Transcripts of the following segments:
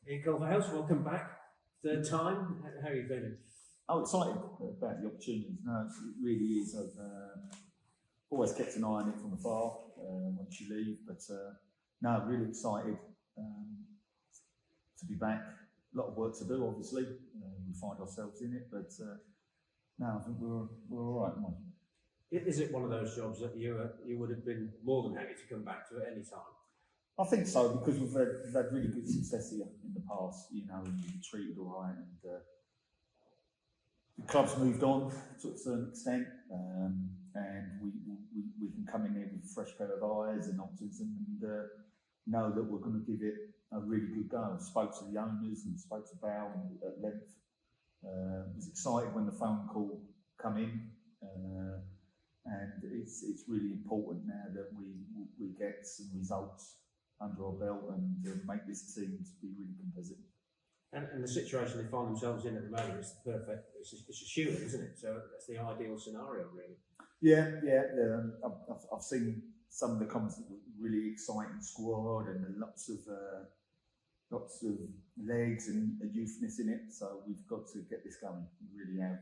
Ian Culverhouse, welcome back. Third time. How are you feeling? Oh, excited about the opportunities. No, it really is. I've always kept an eye on it from afar once you leave, but no, really excited to be back. A lot of work to do, obviously. We find ourselves in it, but no, I think we're all right. Is it one of those jobs that you would have been more than happy to come back to at any time? I think so, because we've had really good success here in the past. You know, we've been treated all right, and the club's moved on to a certain extent, and we can come in here with a fresh pair of eyes and optimism, and know that we're going to give it a really good go. I spoke to the owners and spoke to Bal at length. Was excited when the phone call come in, and it's really important now that we get some results under our belt and make this team to be really competitive. And the situation they find themselves in at the moment is perfect. It's a shooting, isn't it? So that's the ideal scenario, really. Yeah. I've seen some of the comments that were really exciting squad and lots of legs and youthness in it. So we've got to get this going. We really have.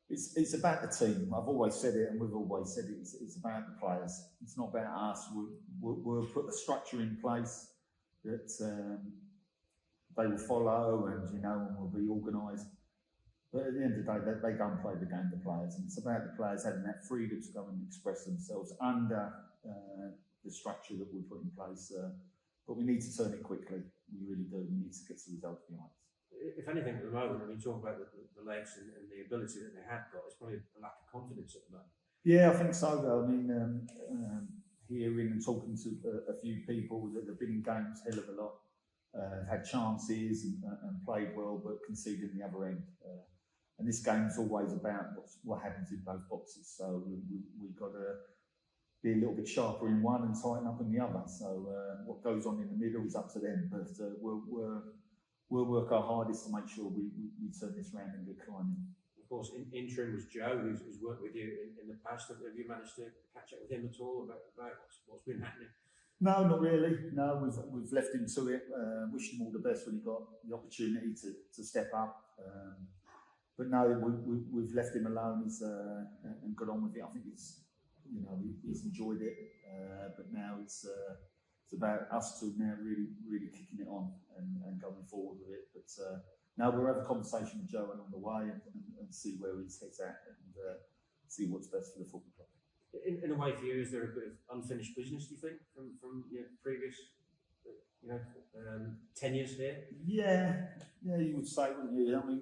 It's about the team. I've always said it, and we've always said it. It's about the players. It's not about us. We'll put a structure in place that they will follow, and we'll be organised. But at the end of the day, they go and play the game, the players, and it's about the players having that freedom to go and express themselves under the structure that we put in place. But we need to turn it quickly. We really do. We need to get some results behind us. If anything, at the moment, when you talk about the legs and the ability that they have got, it's probably a lack of confidence at the moment. Yeah, I think so. Though. I mean, hearing and talking to a few people that have been in games hell of a lot, had chances and played well, but conceded in the other end. And this game's always about what happens in both boxes. So we've got to be a little bit sharper in one and tighten up in the other. So what goes on in the middle is up to them. But we'll work our hardest to make sure we turn this round and get climbing. Of course, interim was Joe, who's worked with you in the past. Have you managed to catch up with him at all about what's been happening? No, not really. No, we've left him to it. Wished him all the best when he got the opportunity to step up. But no, we've left him alone. He's and got on with it. I think he's enjoyed it. But now it's about us two now really kicking it on and going forward with it. But now we'll have a conversation with Joe along the way and see where his head's at and see what's best for the football club. In a way, for you, is there a bit of unfinished business, do you think, from your previous, tenures here? Yeah, you would say, wouldn't you? I mean,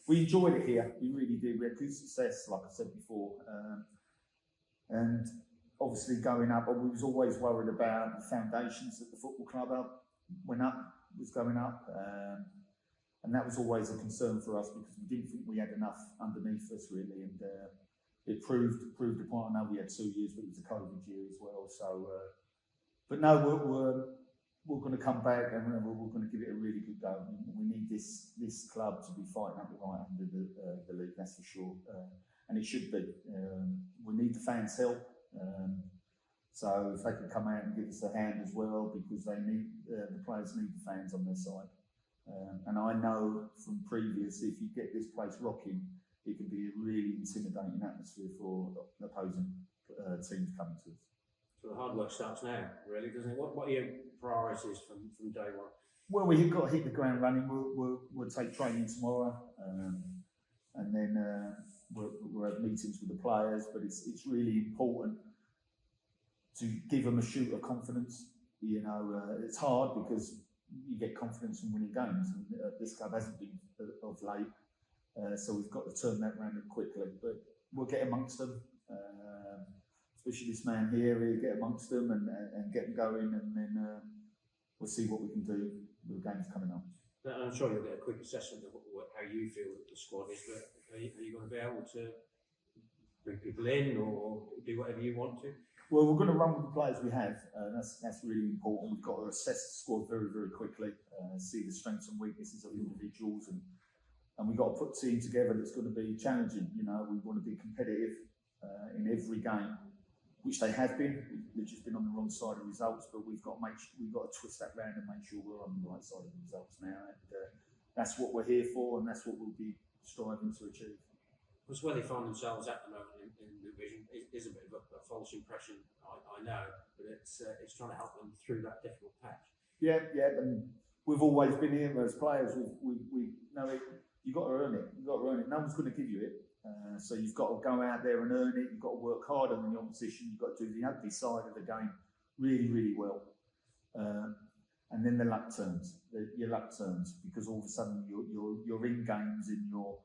we enjoyed it here. We really did. We had good success, like I said before, and obviously going up. But we was always worried about the foundations that the football club was going up, and that was always a concern for us because we didn't think we had enough underneath us really, and it proved a point. I know we had 2 years, but it was a COVID year as well. So, but no, we're going to come back and we're going to give it a really good go. We need this club to be fighting up the right under the league, that's for sure, and it should be. We need the fans' help. So if they can come out and give us a hand as well, because they need the players need the fans on their side. And I know from previous, if you get this place rocking, it can be a really intimidating atmosphere for opposing teams coming to us. So the hard work starts now, really, doesn't it? What are your priorities from day one? Well, we've got to hit the ground running. We'll take training tomorrow, and then we'll have meetings with the players. But it's really important to give them a shoot of confidence. It's hard because you get confidence from winning games, and this club hasn't been of late. So we've got to turn that round quickly. But we'll get amongst them, especially this man here. He'll get amongst them and get them going, and then we'll see what we can do with the games coming up. Now, I'm sure you'll get a quick assessment of how you feel that the squad is, but are you going to be able to bring people in or do whatever you want to? Well, we're going to run with the players we have. That's really important. We've got to assess the squad very, very quickly, see the strengths and weaknesses of individuals, and we've got to put a team together that's going to be challenging. We want to be competitive in every game, which they have been. They've just been on the wrong side of results, but we've got to twist that round and make sure we're on the right side of the results now. And that's what we're here for, and that's what we'll be striving to achieve. Because where they find themselves at the moment in the division is a bit of a false impression, I know, but it's trying to help them through that difficult patch. Yeah, and we've always been here as players. We know it. You've got to earn it. You've got to earn it. No one's going to give you it. So you've got to go out there and earn it. You've got to work harder than the opposition. You've got to do the ugly side of the game really, really well. And then the luck turns. Your luck turns because all of a sudden you're in games and you're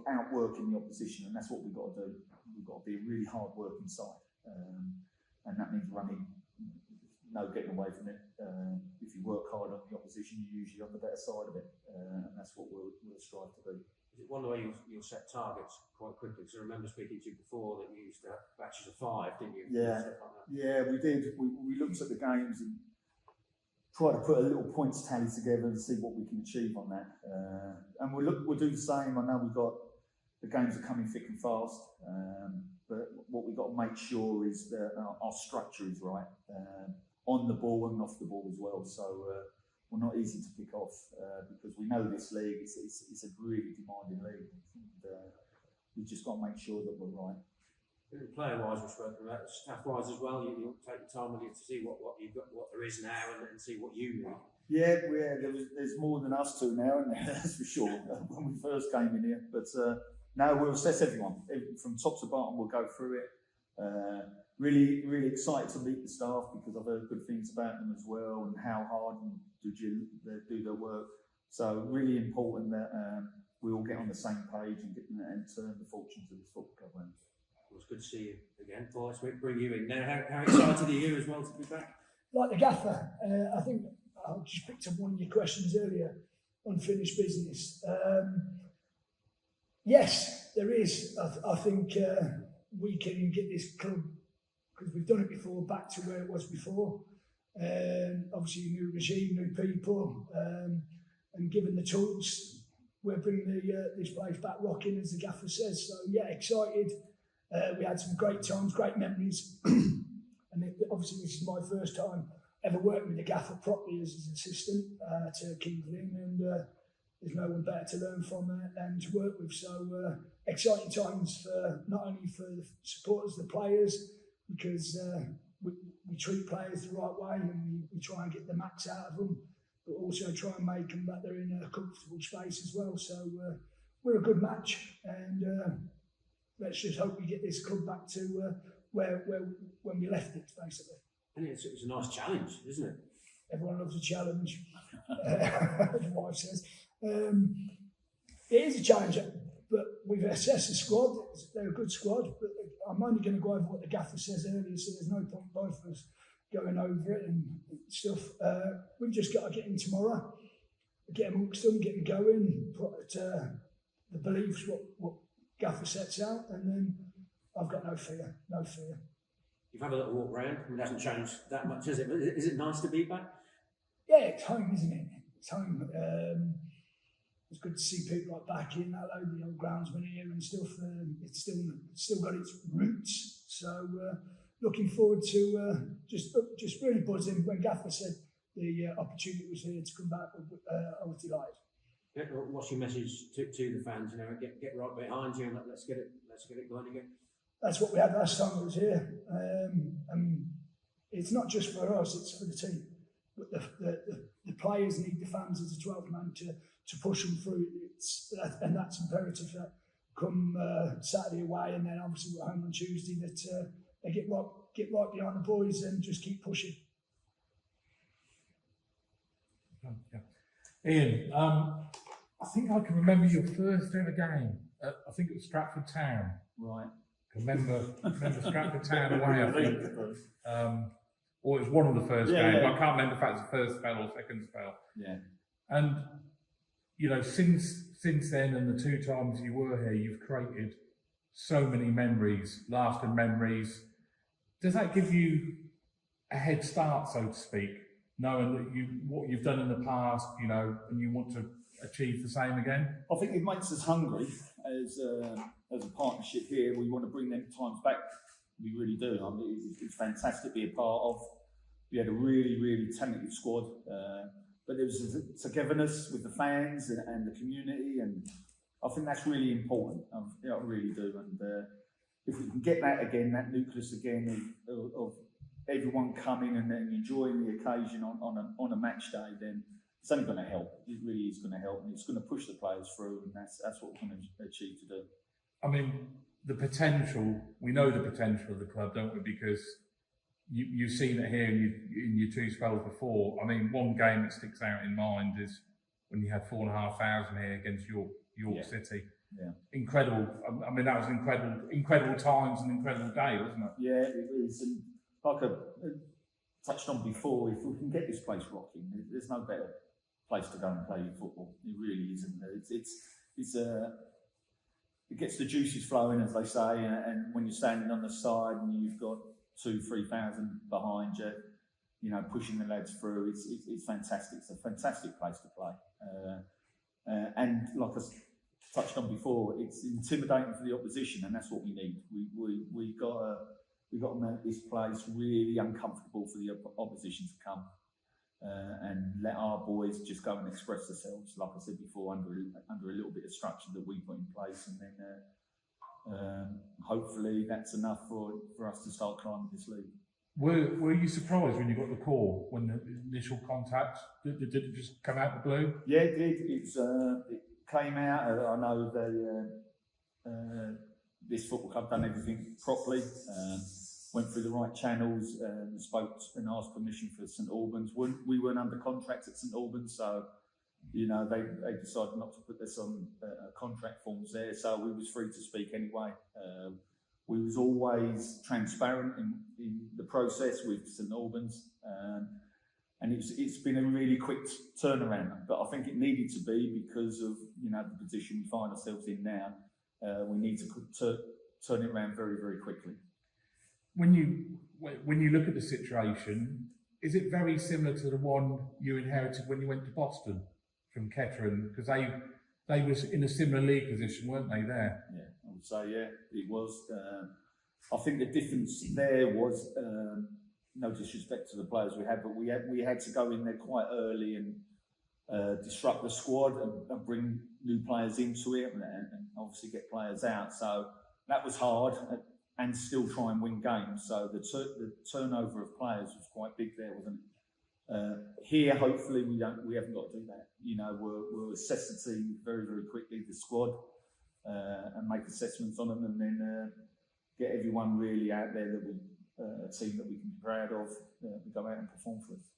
outworking the opposition, and that's what we've got to do. We've got to be a really hard working side, and that means running. No getting away from it. If you work hard on the opposition, you're usually on the better side of it, and that's what we'll strive to do. Is it one way you'll set targets quite quickly? Because I remember speaking to you before that you used to have batches of 5, didn't you? Yeah, we did. We looked at the games and tried to put a little points tally together and see what we can achieve on that. And we'll do the same. I know we've got the games are coming thick and fast, but what we've got to make sure is that our structure is right. On the ball and off the ball as well. So we're not easy to pick off because we know this league it's a really demanding league. And, we've just got to make sure that we're right. Player-wise, we've spoken about staff-wise as well. You'll take the time with you to see what you've got, what there is now, and see what you need. Yeah. There's more than us two now, and that's for sure. When we first came in here, but now we'll assess everyone from top to bottom. We'll go through it. Really, really excited to meet the staff because I've heard good things about them as well and how hard they do their work. So really important that we all get on the same page and turn the fortunes of this football club around. Well, it's good to see you again, Paul. Let's bring you in now. How excited are you as well to be back? Like the gaffer, I think I just picked up one of your questions earlier, unfinished business. Yes, there is. I think we can get this club, because we've done it before, back to where it was before. Obviously, new regime, new people, and given the tools, we're bringing this place back rocking, as the gaffer says. So, yeah, excited. We had some great times, great memories. And obviously, this is my first time ever working with the gaffer properly as his assistant to King Lynn, and there's no one better to learn from and to work with. So, exciting times for not only for the supporters, the players, because we treat players the right way and we try and get the max out of them, but also try and make them that they're in a comfortable space as well. So we're a good match, and let's just hope we get this club back to where when we left it, basically. And it's a nice challenge, isn't it? Everyone loves a challenge, the wife says. It is a challenge, but we've assessed the squad. They're a good squad, but I'm only going to go over what the gaffer says earlier, so there's no point both of us going over it and stuff. We've just got to get in tomorrow, get amongst them, get them going, put the beliefs, what gaffer sets out, and then I've got no fear. You've had a little walk round, and it hasn't changed that much, has it? But is it nice to be back? Yeah, it's home, isn't it? It's home. It's good to see people like back in that load, the old groundsman here and stuff. It's still got its roots. So looking forward to just really buzzing. When Gaffer said the opportunity was here to come back, I was delighted. Yeah, what's your message to the fans? You know, get right behind you and let's get it going again. That's what we had last time I was here. And it's not just for us; it's for the team. But the players need the fans as a 12-man to push them through. And that's imperative. That come Saturday away, and then obviously we're home on Tuesday. That they get right behind the boys and just keep pushing. Yeah. Ian, I think I can remember your first ever game. I think it was Stratford Town. Right. Remember Stratford Town away, I think. Or it was one of the first games. Yeah. I can't remember if that was the first spell or second spell. Yeah. And, you know, since then and the 2 times you were here, you've created so many memories, lasting memories. Does that give you a head start, so to speak, knowing that what you've done in the past, you know, and you want to achieve the same again? I think it makes us hungry. as a partnership here. We want to bring them times back. We really do. I mean, it's fantastic to be a part of. We had a really, really talented squad, but there was a togetherness with the fans and the community, and I think that's really important. I really do. And if we can get that again, that nucleus again of everyone coming and then enjoying the occasion on a match day, then it's only going to help. It really is going to help, and it's going to push the players through, and that's what we're going to achieve to do. I mean, the potential, we know the potential of the club, don't we? Because you've seen it here in your two spells before. I mean, one game that sticks out in mind is when you had 4,500 here against York City. Yeah. Incredible. I mean, that was incredible times and incredible day, wasn't it? Yeah, it is. And like I touched on before, if we can get this place rocking, there's no better place to go and play football. It really isn't. It gets the juices flowing, as they say, and when you're standing on the side and you've got 2,000-3,000 behind you, you know, pushing the lads through, it's fantastic. It's a fantastic place to play. And like I touched on before, it's intimidating for the opposition, and that's what we need. We got to make this place really uncomfortable for the opposition to come, and let our boys just go and express themselves, like I said before, under a little bit of structure that we put in place, and then hopefully that's enough for us to start climbing this league. Were you surprised when you got the call, when the initial contact? Did it just come out of the blue? Yeah, it did. It came out. I know this football club done everything properly. Went through the right channels, spoke and asked permission for St Albans. We weren't under contract at St Albans, so you know they decided not to put this on contract forms there. So we was free to speak anyway. We was always transparent in the process with St Albans, and it's been a really quick turnaround. But I think it needed to be because of the position we find ourselves in now. We need to turn it around very, very quickly. When you look at the situation, is it very similar to the one you inherited when you went to Boston from Kettering? Because they was in a similar league position, weren't they, there? Yeah, I would say, yeah, it was. I think the difference there was, no disrespect to the players we had, but we had to go in there quite early and disrupt the squad and bring new players into it and obviously get players out. So that was hard. And still try and win games. So the turnover of players was quite big there, wasn't it? Here, hopefully, we haven't got to do that. We'll assess the team very, very quickly, the squad, and make assessments on them, and then get everyone really out there that a team that we can be proud of, go out and perform for us.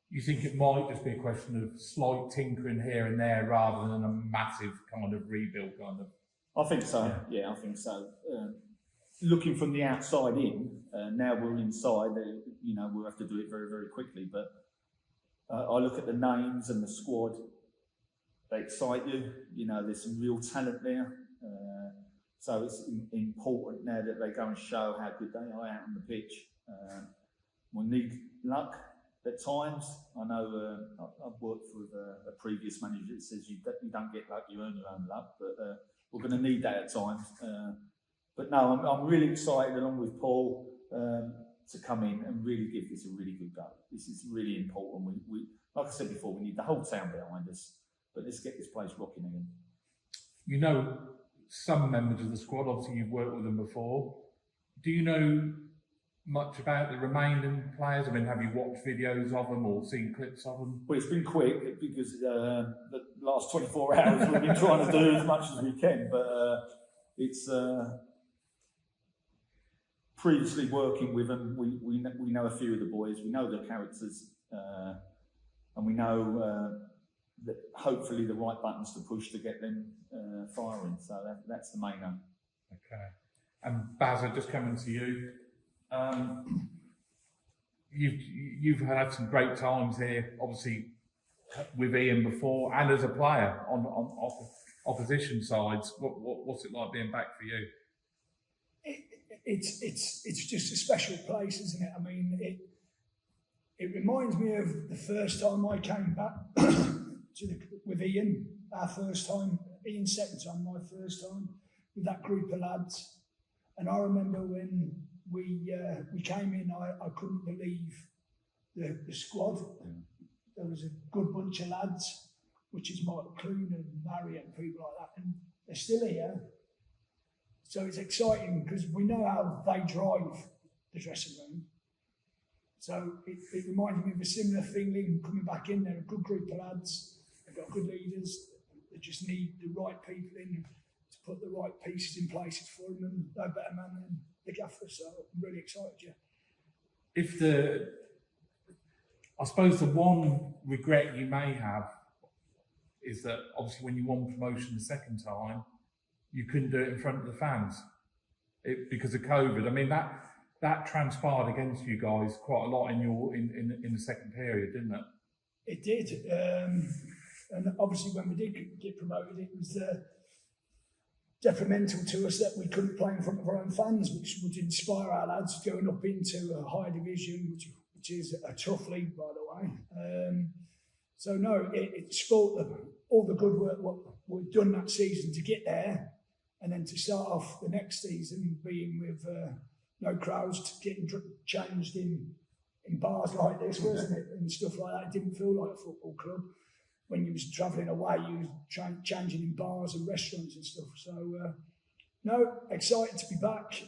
You think it might just be a question of slight tinkering here and there, rather than a massive kind of rebuild, kind of? I think so. Yeah, I think so. Looking from the outside in, now we're inside, we'll have to do it very, very quickly. But I look at the names and the squad, they excite you. There's some real talent there. So it's important now that they go and show how good they are out on the pitch. We'll need luck at times. I know I've worked with a previous manager that says you don't get luck, you earn your own luck. But we're going to need that at times. But no, I'm really excited, along with Paul, to come in and really give this a really good go. This is really important. We like I said before, we need the whole town behind us, but let's get this place rocking again. Some members of the squad, obviously you've worked with them before. Do you know much about the remaining players? I mean, have you watched videos of them or seen clips of them? Well, it's been quick because the last 24 hours we've been trying to do as much as we can, but it's... Previously working with them, we know a few of the boys, we know their characters, and we know that hopefully the right buttons to push to get them firing. So that's the main aim. Okay. And Baz, just coming to you, you've had some great times here, obviously with Ian before, and as a player on opposition sides. What's it like being back for you? It's just a special place, isn't it? I mean, it reminds me of the first time I came back with Ian, our first time Ian's second time, my first time, with that group of lads. And I remember when we came in, I couldn't believe the squad. There was a good bunch of lads, which is Michael Clune and Marriott and people like that, and they're still here. So it's exciting because we know how they drive the dressing room. So it reminded me of a similar feeling coming back in. They're a good group of lads. They've got good leaders. They just need the right people in to put the right pieces in places for them, and no better man than the gaffer. So I'm really excited, yeah. I suppose the one regret you may have is that obviously when you won promotion the second time, you couldn't do it in front of the fans because of COVID. I mean, that transpired against you guys quite a lot in the second period, didn't it? It did. And obviously when we did get promoted, it was detrimental to us that we couldn't play in front of our own fans, which would inspire our lads going up into a higher division, which is a tough league, by the way. So no, it spoilt all the good work what we'd done that season to get there, and then to start off the next season being with no crowds, getting changed in bars like this, wasn't it, and stuff like that. It didn't feel like a football club. When you was travelling away, you was changing in bars and restaurants and stuff. So no, excited to be back.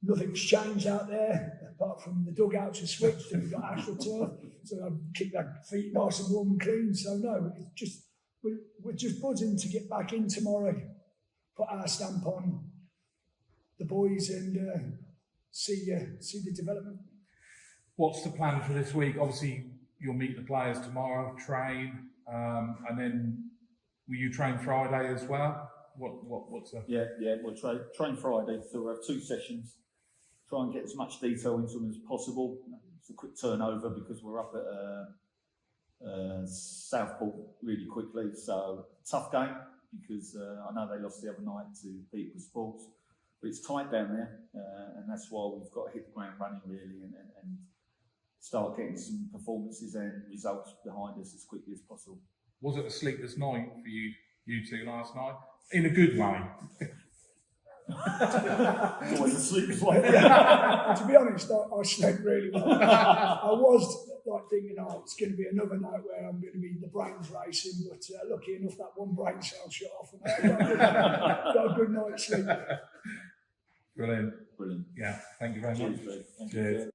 Nothing's changed out there apart from the dugouts are switched and we've got AstroTurf, so I keep our feet nice and warm and clean. So no, we're just buzzing to get back in tomorrow, put our stamp on the boys and see the development. What's the plan for this week? Obviously, you'll meet the players tomorrow, train, and then will you train Friday as well? What's the... Yeah, we'll train Friday, so we'll have 2 sessions. Try and get as much detail into them as possible. It's a quick turnover because we're up at Southport really quickly, so tough game because I know they lost the other night to Peterborough Sports, but it's tight down there, and that's why we've got to hit the ground running really and start getting some performances and results behind us as quickly as possible. Was it a sleepless night for you two last night? In a good way. Always a sleepless way. To be honest, I slept really well. I was like thinking, it's going to be another night where I'm going to be the brains racing, but lucky enough that one brain cell shut off and I got a good night's sleep. Brilliant. Brilliant. Yeah, thank you very much. Cheers. Cheers.